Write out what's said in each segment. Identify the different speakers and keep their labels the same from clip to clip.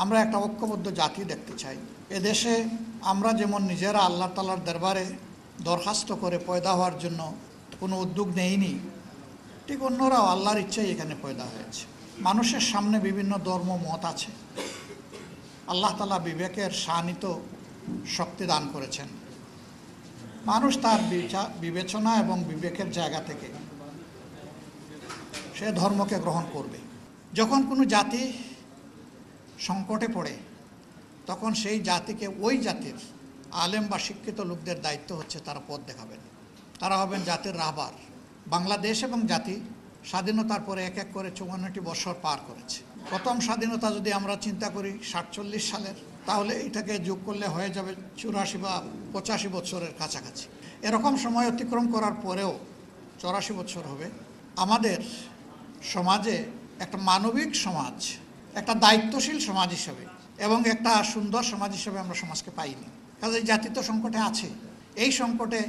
Speaker 1: আমরা একটা ঐক্যবদ্ধ জাতি দেখতে চাই। এদেশে আমরা যেমন নিজেরা আল্লাহ তাআলার দরবারে দরখাস্ত করে পয়দা হওয়ার জন্য কোনো উদ্যোগ নেইনি, ঠিক অন্যরাও আল্লাহর ইচ্ছাই এখানে পয়দা হয়েছে। মানুষের সামনে বিভিন্ন ধর্ম মত আছে। আল্লাহ তাআলা বিবেকের শানিত শক্তি দান করেছেন। মানুষ তার বিবেচনা এবং বিবেকের জায়গা থেকে সে ধর্মকে গ্রহণ করবে। যখন কোনো জাতি সংকটে পড়ে তখন সেই জাতিকে ওই জাতির আলেম বা শিক্ষিত লোকদের দায়িত্ব হচ্ছে তারা পথ দেখাবেন। তারা হবেন জাতির রাহবার। বাংলাদেশ এবং জাতি স্বাধীনতার পরে এক এক করে ৫৪টি বছর পার করেছে। প্রথম স্বাধীনতা যদি আমরা চিন্তা করি ৪৭ সালের, তাহলে এটাকে যোগ করলে হয়ে যাবে ৮৪ বা ৮৫ বছরের কাছাকাছি। এরকম সময় অতিক্রম করার পরেও ৮৪ বছর হবে। আমাদের সমাজে একটা মানবিক সমাজ, একটা দায়িত্বশীল সমাজ হিসেবে এবং একটা সুন্দর সমাজ হিসেবে আমরা সমাজকে পাইনি। কাজে জাতি তো সংকটে আছে। এই সংকটে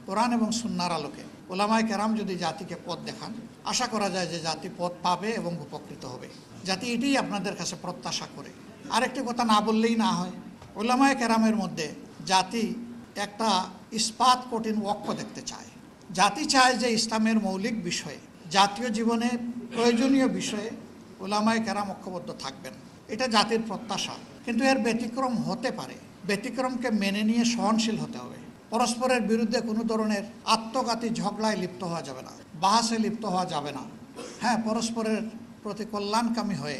Speaker 1: কোরআন এবং সুন্নাহর আলোকে উলামায়ে কেরাম যদি জাতিকে পথ দেখান, আশা করা যায় যে জাতি পথ পাবে এবং উপকৃত হবে। জাতি এটাই আপনাদের কাছে প্রত্যাশা করে। আরেকটি কথা না বললেই না হয়, উলামায়ে কেরামের মধ্যে জাতি একটা ইস্পাত কঠিন ওয়াক্য দেখতে চায়। জাতি চায় যে ইসলামের মৌলিক বিষয়ে, জাতীয় জীবনে প্রয়োজনীয় বিষয়ে উলামায়ে কেরাম ঐক্যবদ্ধ থাকবেন। এটা জাতির প্রত্যাশা। কিন্তু এর ব্যতিক্রম হতে পারে। ব্যতিক্রমকে মেনে নিয়ে সহনশীল হতে হবে। পরস্পরের বিরুদ্ধে কোনো ধরনের আত্মঘাতী ঝগড়ায় লিপ্ত হওয়া যাবে না, বাহাসে লিপ্ত হওয়া যাবে না। হ্যাঁ, পরস্পরের প্রতি কল্যাণকামী হয়ে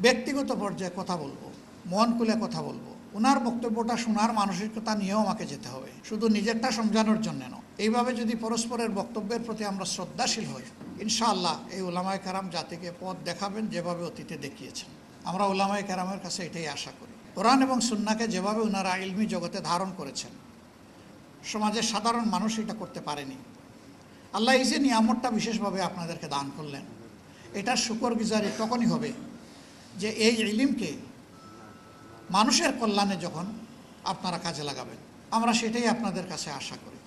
Speaker 1: ব্যক্তিগত পর্যায়ে কথা বলবো, মন খুলে কথা বলবো। ওনার বক্তব্যটা শোনার মানসিকতা নিয়েও আমাকে যেতে হবে, শুধু নিজেরটা সমঝানোর জন্য নয়। এইভাবে যদি পরস্পরের বক্তব্যের প্রতি আমরা শ্রদ্ধাশীল হই, ইনশাআল্লাহ এই উলামায়ে কেরাম জাতিকে পথ দেখাবেন যেভাবে অতীতে দেখিয়েছেন। আমরা উলামায়ে কেরামের কাছে এটাই আশা করি। কোরআন এবং সুন্নাহকে যেভাবে ওনারা ইলমি জগতে ধারণ করেছেন, সমাজের সাধারণ মানুষ এটা করতে পারেনি। আল্লাহ এই যে নিয়ামতটা বিশেষভাবে আপনাদেরকে দান করলেন, এটার শুকরগুজারি তখনই হবে যে এই ইলমকে মানুষের কল্যাণে যখন আপনারা কাজে লাগাবেন। আমরা সেটাই আপনাদের কাছে আশা করি।